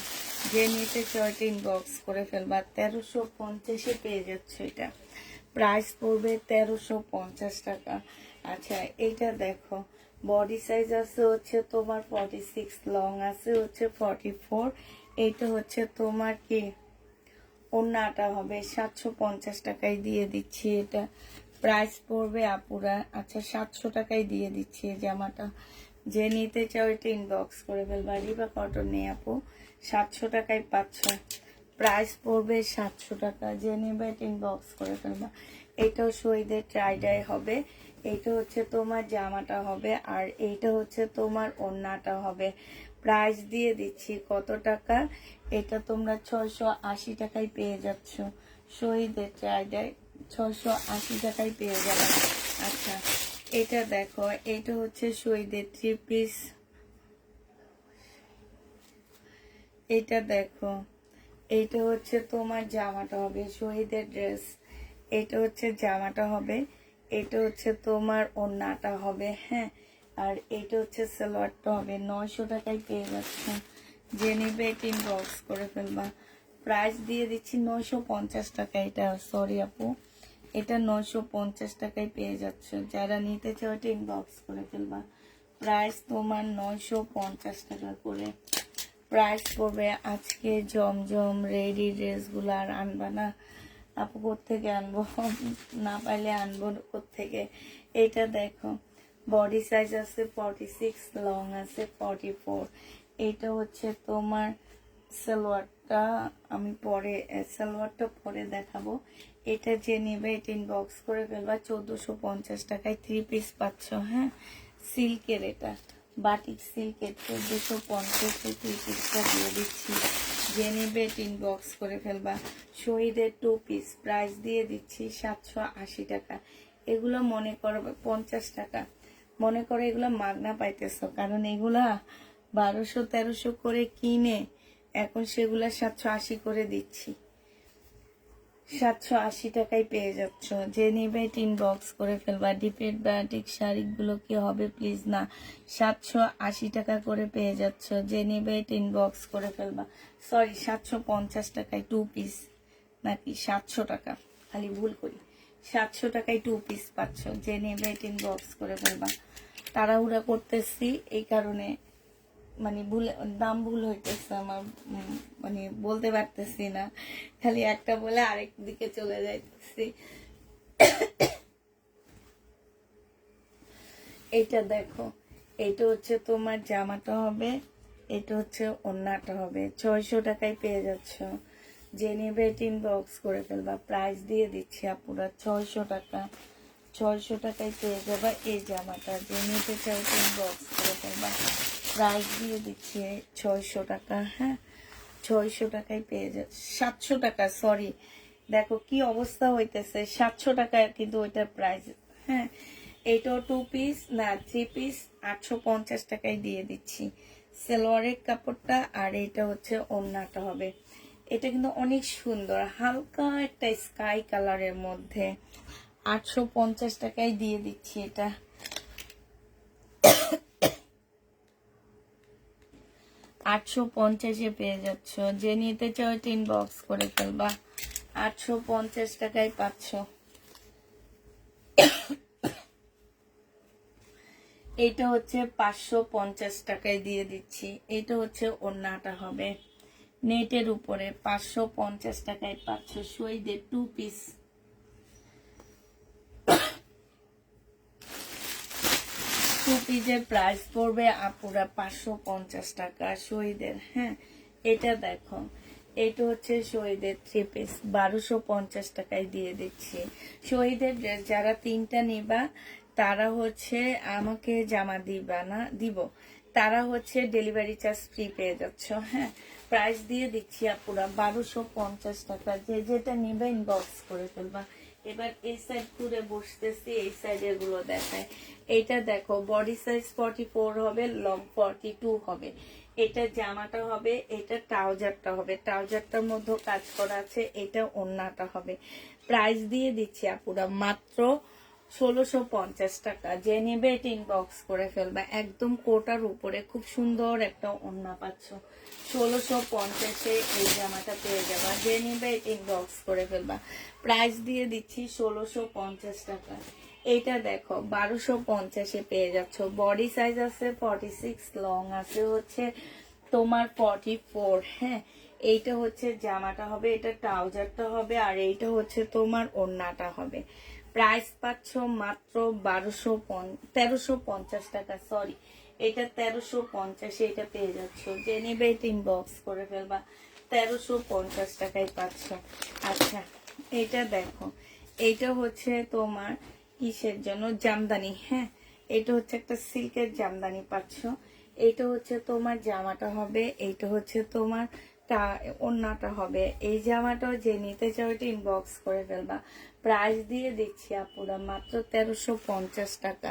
যে নিতে চাও এটা ইনবক্স করে ফেলবা। 1350-এ পেয়ে যাচ্ছ এটা। প্রাইস পড়বে 1350 টাকা। আচ্ছা এইটা দেখো, বডি সাইজ আছে হচ্ছে তোমার 46, লং আছে হচ্ছে 44। এইটা হচ্ছে তোমার কি ওড়নাটা হবে 750 টাকায় দিয়ে দিচ্ছি। এটা প্রাইস পড়বে আপুরা, আচ্ছা 700 টাকায় দিয়ে দিচ্ছি এই জামাটা। যে নিতে চাও এটা ইনবক্স করে ফেলবা। রিবা কটন নেই আপু, 700 টাকায় পাচ্ছ। প্রাইস পড়বে 700 টাকা। যে নেবে এটা ইনবক্স করে ফেলবা। এটাও শহীদের ট্রাইডাই হবে। এইটা হচ্ছে তোমার জামাটা হবে, আর এইটা হচ্ছে তোমার ওড়নাটা হবে। প্রাইস দিয়ে দিচ্ছি কত টাকা, এটা তোমরা 680 টাকায় পেয়ে যাচ্ছ। শহীদের ট্রাইডাই 680 টাকায় পেয়ে যাবে। আচ্ছা এটা দেখো, এটা হচ্ছে শহীদের 3 পিস। এটা দেখো, এইটা হচ্ছে তোমার জামাটা হবে শহীদের ড্রেস। এটা হচ্ছে জামাটা হবে, এটা হচ্ছে তোমার ওড়নাটা হবে। হ্যাঁ, আর এইটা হচ্ছে সালোয়ারটা হবে। 900 টাকায় পেয়ে যাচ্ছ। যে নেবে এটা ইনবক্স করে ফেলবা। প্রাইস দিয়ে দিচ্ছি 950 টাকা। এটা সরি আপু, এটা 950 টাকায় পেয়ে যাচ্ছ। যারা নিতে চাও এটা ইনবক্স করে ফেলবা। প্রাইস তোমার 950 টাকা করে প্রাইস পড়বে। আজকে জমজম রেডি ড্রেসগুলো আর আনবা না আপু? কোত্থেকে আনবো? না পাইলে আনবো কোত্থেকে? এটা দেখো, বডি সাইজ আছে 46, লং আছে 44। এইটা হচ্ছে তোমার সালোয়ারটা, আমি পরে সালোয়ারটা পরে দেখাবো। এটা যে নেবে এটা ইনবক্স করে ফেলবা। 1450 টাকায় 3 পিস পাচ্ছ। হ্যাঁ, সিল্কের, এটা বাটিক সিল্কের 1450 3 পিসটা দিয়ে দিচ্ছি। যে নেবে এটা ইনবক্স করে ফেলবা। শহীদের 2 পিস প্রাইস দিয়ে দিচ্ছি 780 টাকা। এগুলো মনে করো 50 টাকা, মনে করো এগুলো মাগনা পাইতেছ, কারণ এগুলা 1200-1300 করে কিনে এখন সেগুলা 780 করে দিচ্ছি। 780 টাকায় পেয়ে যাচ্ছ। যে নিবে ইনবক্স করে ফেলবা। ডিপের বাটিক শাড়িগুলো কি হবে প্লিজ? না, 780 টাকা করে পেয়ে যাচ্ছ। যে নিবে ইনবক্স করে ফেলবা। সরি, 750 টাকায় 2 পিস, নাকি 700 টাকা, খালি ভুল করি। 700 টাকায় 2 পিস পাচ্ছ। যে নেবে ইনবক্স করে ফেলবা। তাড়াহুড়া করতেছি এই কারণে, মানে ভুল, দাম ভুল হইতেছে আমার, মানে বলতে পারতেছি না, খালি একটা বলে আরেক দিকে চলে যাইতেছি। এটা দেখো, এটা হচ্ছে তোমার জামাটা হবে, এটা হচ্ছে ওড়নাটা হবে। 600 টাকায় পেয়ে যাচ্ছ। যে নেবে ইনবক্স করে ফেলবা। প্রাইস দিয়ে দিচ্ছি আপুরা 600 টাকা। 600 টাকায় পেয়ে যাবা এই জামাটা। যে নিতে চাও ইনবক্স করে ফেলবা। প্রাইস দিয়ে দিচ্ছি 600 টাকা। হ্যাঁ, 600 টাকায় পেয়ে যাচ্ছে। 700 টাকা, সরি, দেখো কি অবস্থা হইতেছে। 700 টাকা কিন্তু ওইটার প্রাইস। হ্যাঁ, এইটাও 2 পিস না 3 পিস 850 টাকায় দিয়ে দিচ্ছি। সালোয়ারের কাপড়টা, আর এটা হচ্ছে ওড়নাটা হবে। এটা কিন্তু অনেক সুন্দর, হালকা একটা স্কাই কালারের মধ্যে 850 টাকায় দিয়ে দিচ্ছি। এটা 850-এ পেয়ে যাচ্ছ। যে নিতে চাও এটা ইনবক্স করে ফেলবা। 850 টাকায় পাচ্ছ। এটা হচ্ছে 550 টাকায় দিয়ে দিচ্ছি। এটা হচ্ছে ওড়নাটা হবে নেটের উপরে। 550 টাকায় পাচ্ছ। শহীদের 2 পিস। পিসের প্রাইস পড়বে আপুরা 550 টাকা শহীদের। হ্যাঁ, এটা দেখো, এটা হচ্ছে শহীদের 3 পিস 1250 টাকায় দিয়ে দিচ্ছি। শহীদের ড্রেস যারা 3টা নিবা তারা হচ্ছে আমাকে জামা দিবা না, দিব, তারা হচ্ছে ডেলিভারি চার্জ ফ্রি পেয়ে যাচ্ছ। হ্যাঁ, প্রাইস দিয়ে দিচ্ছি আপুরা 1250 টাকা। যে যেটা নিবে ইনবক্স করে ফেলবা। এবার এই সাইড ঘুরে বসতেছি, এই সাইডের গুলো দেখায়। এইটা দেখো, বডি সাইজ 44 হবে, লং 42 হবে। এটা জামাটা হবে, এটা ট্রাউজারটা হবে। ট্রাউজারটার মধ্যে কাজ করা আছে। এটা ওড়নাটা হবে। প্রাইস দিয়ে দিচ্ছি আপুরা মাত্র 1650 টাকা। যে নেবে এটা ইনবক্স করে ফেলবা। একদম কোটার উপরে খুব সুন্দর একটা ওড়না পাচ্ছ। 1650-এ এই জামাটা পেয়ে যাবা। যে নেবে এটা ইনবক্স করে ফেলবা। প্রাইস দিয়ে দিচ্ছি 1650 টাকা। এইটা দেখো 1250-এ পেয়ে যাচ্ছ। বডি সাইজ আছে 46, লং আছে হচ্ছে তোমার 44। হ্যাঁ, এইটা হচ্ছে জামাটা হবে, এটা ট্রাউজারটা হবে, আর এইটা হচ্ছে তোমার ওড়নাটা হবে। প্রাইস পাচ্ছ মাত্র 1350 টাকা, সরি এটা 1350, এটা পেয়ে যাচ্ছ। যে নিবে ইনবক্স করে ফেলবা, 1350 টাকায় পাচ্ছ। আচ্ছা এটা দেখো, এইটা হচ্ছে তোমার কিসের জন্য, জামদানি। হ্যাঁ, এটা হচ্ছে একটা সিল্কের জামদানি পাচ্ছ। এইটা হচ্ছে তোমার জামাটা হবে, এইটা হচ্ছে তোমার ওড়নাটা হবে। এই জামাটাও যে নিতে চাও এটা ইনবক্স করে ফেলবা। প্রাইস দিয়ে দিচ্ছি আপুরা মাত্র 1350 টাকা।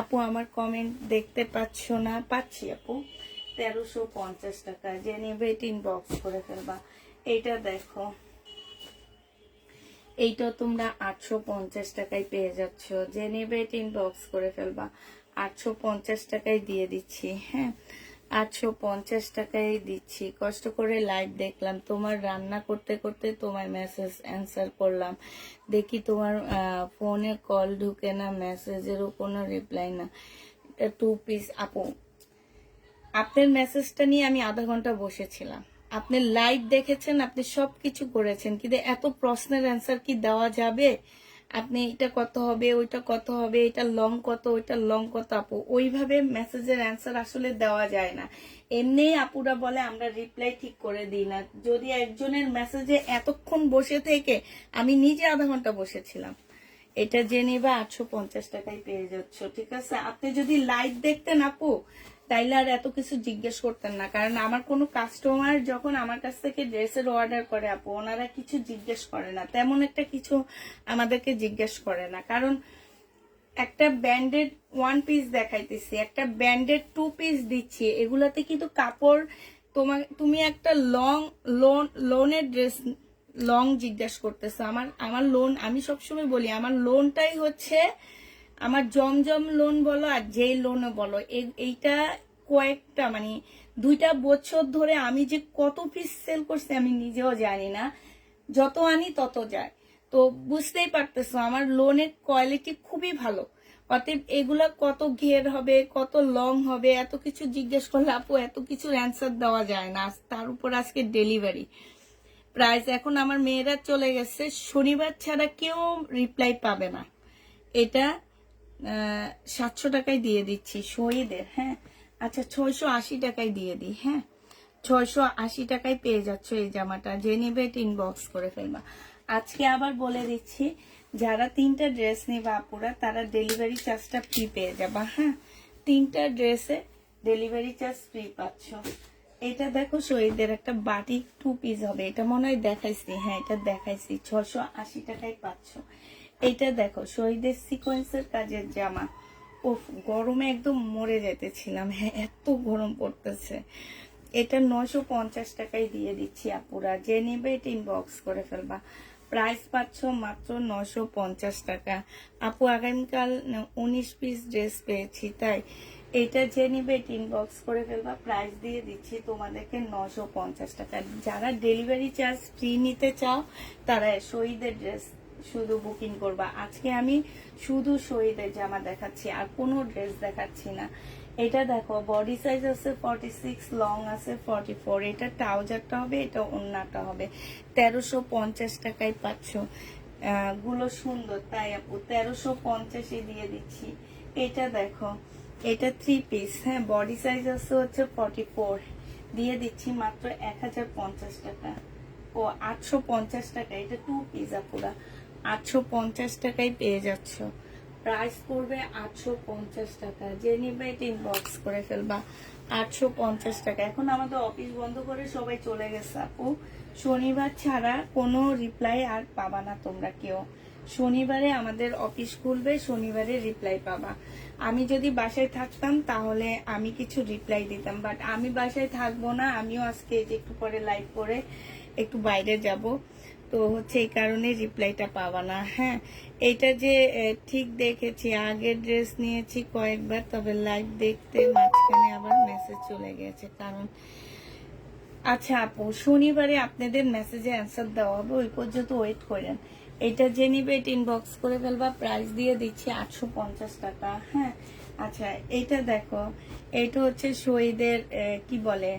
আপু আমার কমেন্ট দেখতে পাচ্ছ না? পাচ্ছি আপু। 1350 টাকা, যে নেবে এটা ইনবক্স করে ফেলবা। এইটা দেখো, এইটা তোমরা 850 টাকায় পেয়ে যাচ্ছ। যে নেবে এটা ইনবক্স করে ফেলবা। 850 টাকায় দিয়ে দিচ্ছি। হ্যাঁ, 850 টাকায় দিচ্ছি। কষ্ট করে লাইভ দেখলাম, তোমার রান্না করতে করতে তোমার মেসেজ অ্যান্সার করলাম। দেখি তোমার ফোনে কল ঢুকে না, মেসেজেরও কোনো রিপ্লাই না। 2 পিস আপু, আপনার মেসেজটা নিয়ে আমি আধা ঘন্টা বসেছিলাম। আপনি লাইভ দেখেছেন, আপনি সবকিছু করেছেন, কিন্তু এত প্রশ্নের অ্যান্সার কি দেওয়া যাবে? আপনি এটা কত হবে, ওইটা কত হবে, এটা লং কত, ওইটা লং কত, আপু ওইভাবে মেসেজের অ্যান্সার আসলে দেওয়া যায় না। এমনি আপুরা বলে আমরা রিপ্লাই ঠিক করে দিই না। যদি একজনের মেসেজে এতক্ষণ বসে থেকে, আমি নিজে আধা ঘন্টা বসেছিলাম। এটা জেনে বা 850 টাকায় পেয়ে যাচ্ছ, ঠিক আছে? আপনি যদি লাইভ দেখতেন আপু, তাইলে আর এত কিছু জিজ্ঞেস করতেন না। কারণ আমার কোনো কাস্টমার যখন আমার কাছ থেকে ড্রেসের অর্ডার করে আপু, ওনারা কিছু জিজ্ঞেস করে না, তেমন একটা কিছু আমাদেরকে জিজ্ঞেস করে না। কারণ একটা ব্যান্ডেড 1 পিস দেখাইতেছি, একটা ব্যান্ডেড 2 পিস দিচ্ছি, এগুলাতে কিন্তু কাপড়, তুমি একটা লোনের ড্রেস লং জিজ্ঞেস করতেছো। আমার লোন, আমি সবসময় বলি আমার লোনটাই হচ্ছে আমার জমজম লোন বলো আর যেই লোনও বলো, এইটা কয়েকটা মানে 2টা বছর ধরে আমি যে কত পিস সেল করছি আমি নিজেও জানি না। যত আনি তত যায়। তো বুঝতেই পারতেছো আমার লোনের কোয়ালিটি খুবই ভালো। অতএব এগুলা কত ঘের হবে, কত লং হবে, এত কিছু জিজ্ঞেস করলে আপু এত কিছুর অ্যান্সার দেওয়া যায় না। তার উপর আজকে ডেলিভারি প্রাইস, এখন আমার মেয়েরা চলে গেছে, শনিবার ছাড়া কেউ রিপ্লাই পাবে না। এটা 700 টাকায় দিয়ে দিচ্ছি শহীদের। হ্যাঁ, আচ্ছা 680 টাকায় দিয়ে দিই। হ্যাঁ, 680 টাকায় পেয়ে যাচ্ছ এই জামাটা। যে নেবে এটা ইনবক্স করে ফেলবা। আজকে আবার বলে দিচ্ছি, যারা 3টা ড্রেস নেবা আপুরা, তারা ডেলিভারি চার্জটা ফ্রি পেয়ে যাবা। হ্যাঁ, 3টা ড্রেসে ডেলিভারি চার্জ ফ্রি পাচ্ছ। এটা দেখো শহীদের একটা বাটিক 2 পিস হবে, এটা মনে হয় দেখাইছি। হ্যাঁ, এটা দেখাইছি, 680 টাকায় পাচ্ছ। এটা দেখো শহীদের সিকোয়েন্সের কাজের জামা। ওফ, গরমে একদম মরে যেতেছিলাম। হ্যাঁ, এত গরম পড়তেছে। এটা 950 টাকায় দিয়ে দিচ্ছি আপুরা। যে নেবে এটা ইনবক্স করে ফেলবা। প্রাইস পাচ্ছ মাত্র 950 টাকা। আপু আগামীকাল 19 পিস ড্রেস পেয়েছি, তাই এটা যে নিবে এটা ইনবক্স করে ফেলবা। প্রাইস দিয়ে দিচ্ছি তোমাদেরকে 950 টাকা। যারা ডেলিভারি চার্জ ফ্রি নিতে চাও তারা শহীদের ড্রেস শুধু বুকিং করবা। আজকে আমি শুধু শহীদের জামা দেখাচ্ছি, আর কোনো ড্রেস দেখাচ্ছি না। এটা দেখো বডি সাইজ আছে 46, লং আছে 44। এটা ট্রাউজারটা হবে, এটা ওড়নাটা হবে। 1350 টাকায় পাচ্ছ। গুলো সুন্দর, তাই আপু 1350 দিয়ে দিচ্ছি। এটা দেখো, এটা 3 পিস। হ্যাঁ, বডি সাইজ আছে হচ্ছে 44, দিয়ে দিচ্ছি মাত্র 1050 টাকা। ও 850 টাকা। এটা 2 পিস আপুরা, 850 টাকায় পেয়ে যাচ্ছ। প্রাইস পড়বে 850 টাকা। যে নিবে এটা ইনবক্স করে ফেলবা। 850 টাকা। এখন আমাদের অফিস বন্ধ করে সবাই চলে গেছে আপু। শনিবার ছাড়া কোনো রিপ্লাই আর পাবা না তোমরা কেউ। শনিবারে আমাদের অফিস খুলবে, শনিবারে রিপ্লাই পাবা। আমি যদি বাসায় থাকতাম তাহলে আমি কিছু রিপ্লাই দিতাম, বাট আমি বাসায় থাকবো না। আমিও আজকে একটু পরে লাইভ করে একটু বাইরে যাব, তো হচ্ছে এই কারণে রিপ্লাইটা পাবা না। হ্যাঁ, এটা যে ঠিক দেখেছি, আগের ড্রেস নিয়েছি কয়েকবার, তবে লাইভ দেখতে মাঝখানে আবার মেসেজ চলে গেছে। কারণ আচ্ছা আপু, শনিবারে আপনাদের মেসেজে অ্যান্সার দেওয়া হবে, ওই পর্যন্ত ওয়েট করেন। এটা যে নিবে এটা ইনবক্স করে ফেলবা। প্রাইস দিয়ে দিচ্ছি 850 টাকা। হ্যাঁ, আচ্ছা এটা দেখো, এটা হচ্ছে শহীদের কি বলে,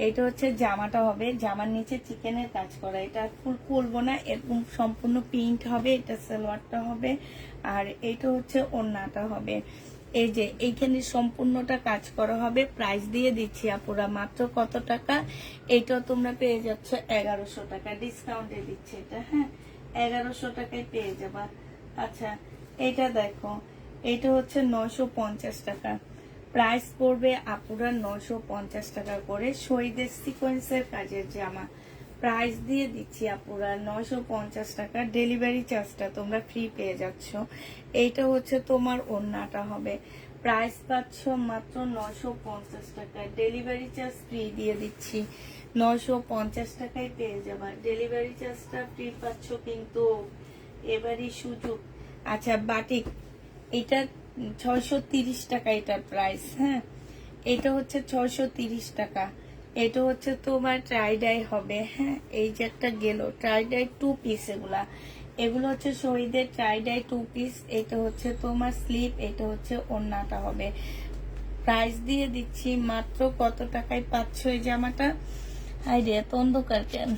এটা হচ্ছে জামাটা হবে, জামার নিচে চিকেনের কাজ করা, এটা ফুল খুলবো না, এরকম সম্পূর্ণ প্রিন্ট হবে। এটা সালোয়ারটা হবে, আর এটা হচ্ছে ওড়নাটা হবে। এই যে এইখানে সম্পূর্ণটা কাজ করা হবে। প্রাইস দিয়ে দিচ্ছি আপুরা মাত্র কত টাকা? এইটাও তোমরা পেয়ে যাচ্ছ 1100 টাকা, ডিসকাউন্টে দিচ্ছে এটা। হ্যাঁ, 1100 টাকায় পেয়ে যাবা। আচ্ছা, এটা দেখো, এটা হচ্ছে 950 টাকা। প্রাইস পড়বে আপুরা 950 টাকা করে। শহীদের সিকোয়েন্সের কাজের জামা, প্রাইস দিয়ে দিচ্ছি আপুরা 950 টাকা। ডেলিভারি চার্জটা তোমরা ফ্রি পেয়ে যাচ্ছ। এইটা হচ্ছে তোমার ওড়নাটা হবে, প্রাইস পাচ্ছ মাত্র 950 টাকা। ডেলিভারি চার্জ ফ্রি দিয়ে দিচ্ছি, 950 টাকায় পেয়ে যাবা। ডেলিভারি চার্জটা ফ্রি পাচ্ছ কিন্তু, এবারই সুযোগ। আচ্ছা, বাটিক, এটা 630 টাকা এটার প্রাইস। হ্যাঁ, এটা হচ্ছে 630 টাকা। এটা হচ্ছে তোমার ট্রাইডাই হবে। হ্যাঁ, এই যে একটা গেল ট্রাইডাই 2 পিস, এগুলো হচ্ছে শহীদের ট্রাইডাই 2 পিস। এটা হচ্ছে তোমার স্লিপ, এটা হচ্ছে ওড়নাটা হবে। প্রাইস দিয়ে দিচ্ছি মাত্র কত টাকায় পাচ্ছ এই জামাটা? হাইরে, এত অন্ধকার কেন,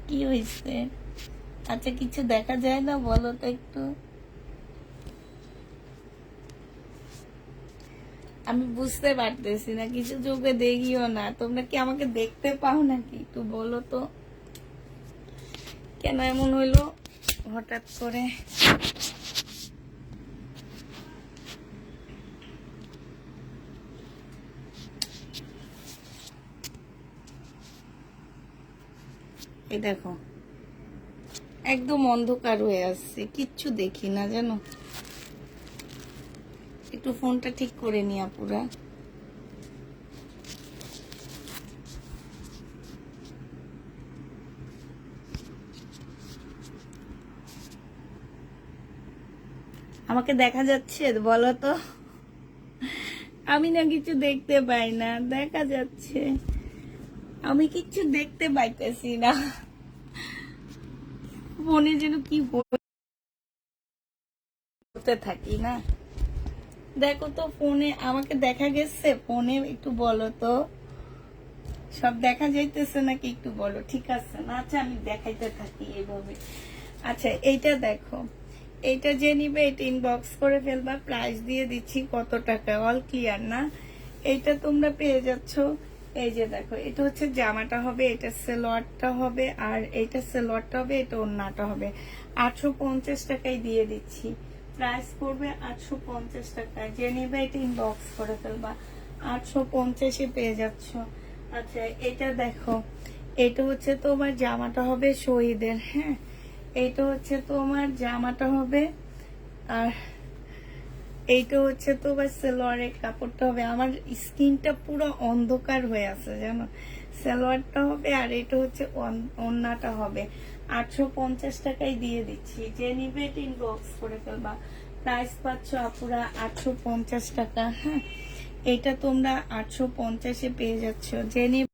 কি হয়েছে? আচ্ছা, কিছু দেখা যায় না, বলো তো একটু। আমি বুঝতে পারতেছি না, কিছু চোখে দেখিও না। তোমরা কি আমাকে দেখতে পাও নাকি? একটু বলো তো, কেন এমন হইলো হঠাৎ করে? এই দেখো, একদম অন্ধকার হয়ে আসছে, কিচ্ছু দেখি না জানো। একটু ফোনটা ঠিক করে নি আপুরা। আমাকে দেখা যাচ্ছে বলো তো? আমি না কিছু দেখতে পাই না, দেখা যাচ্ছে, আমি কিচ্ছু দেখতে পাইতেছি না। ফোনে যেন কি হতে থাকি না। দেখো তো ফোনে আমাকে দেখা গেছে? ফোনে একটু বলো তো, সব দেখা যাইতেছে নাকি একটু বলো। ঠিক আছে না? আচ্ছা, আমি দেখাইতে থাকি এইভাবে। আচ্ছা, এইটা দেখো, এইটা যে নিবে এটা ইনবক্স করে ফেলবা। প্রাইস দিয়ে দিচ্ছি কত টাকা, অল ক্লিয়ার না? এইটা তোমরা পেয়ে যাচ্ছ। এই যে দেখো, এটা হচ্ছে জামাটা হবে, এটা সালোয়ারটা হবে, আর এটা সালোয়ারটা হবে, এটা ওড়নাটা হবে। 850 টাকায় দিয়ে দিচ্ছি। প্রাইস পড়বে 850 টাকা। যে নিবে এটা ইনবক্স করে ফেলবা, 850-এ পেয়ে যাচ্ছ। আচ্ছা, এটা দেখো, এটা হচ্ছে তোমার জামাটা হবে শহীদের। হ্যাঁ, এইটা হচ্ছে তোমার জামাটা হবে, আর এইটা হচ্ছে তোমার সালোয়ারের কাপড়টা হবে। আমার স্কিনটা পুরো অন্ধকার হয়ে আছে জানো। সালোয়ারটা হবে, আর এটা হচ্ছে ওড়নাটা হবে। 850 টাকায় দিয়ে দিচ্ছি। যে নিবে এটা ইনবক্স করে ফেলবা। প্রাইস পাচ্ছ আপুরা 850 টাকা। হ্যাঁ, এটা তোমরা 850-এ পেয়ে যাচ্ছ। যে নিবে